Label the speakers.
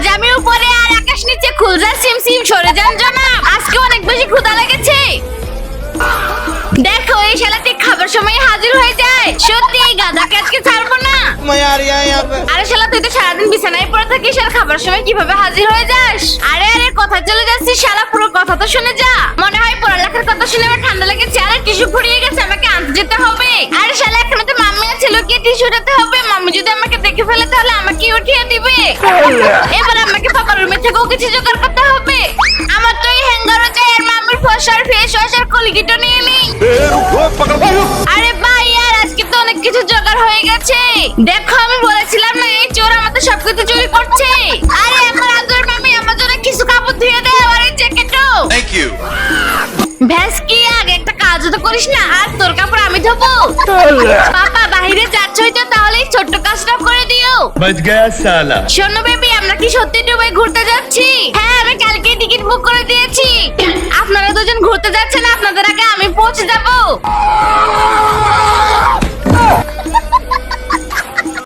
Speaker 1: আজ আমি উপরে আর আকাশ নিচে খুলজা সিম সিম সরে যান জনাব। আজকে অনেক বেশি ক্ষুধা লেগেছে। দেখো এই শালাটি খাবার সময় হাজির হয়ে যায়। সত্যি এই গাধাকে আজকে ছাড়বো না। আরে শালা তুই তো সারাদিন বিছানায় পড়ে থাকিস আর খাবার সময় কিভাবে হাজির হয়ে যাস? আরে আরে কথা চলে যাচ্ছি শালা, পুরো কথা তো শুনে যা। মনে হয় পড়ালেখার কথা শুনে আমার ঠান্ডা লেগেছে আর টিস্যু ফুরিয়ে গেছে, আমাকে আনতে যেতে হবে। আরে শালা এখানে তো মাম্মি আছে, লুকিয়ে টিস্যু উঠাতে হবে। মাম্মি যদি আমাকে দেখে ফেলে তাহলে আমাকে উঠিয়ে দিবে। এবার আমাকে পাপার রুমে থেকেও কিছু জোগাড় করতে হবে। আমার তো এই হ্যাঙ্গারও চাই আর মাম্মির ফসার ফেস ওয়াশ আর কলগেটও নিয়ে নেই। আরে ভাই আর আজকে তো অনেক কিছু জোগাড় হয়ে গেছে। দেখো আমি বলেছিলাম না এই চোর আমাদের সবকিছু চুরি করছে। আরে আমার আদর মামি আমার জন্য কিছু কাপড় ধুয়ে দেয় আর এই জ্যাকেটও।
Speaker 2: Thank you.
Speaker 1: ভ্যাস কি আগে একটা কাজও তো করিস না আর তোর কাপড় আমি ধোবো। পাপা বাইরে যাচ্ছই তো তাহলে এই ছোট্ট কাজটা করে দিও।
Speaker 3: बच गया साला।
Speaker 1: শোনো বেবি আমরা কি সত্যি দুবাই ঘুরতে যাচ্ছি? হ্যাঁ আমি কালকে টিকিট বুক করে দিয়েছি। আপনারা দুজন ঘুরতে যাচ্ছেন, আপনাদের আগে আমি পৌঁছে যাবো।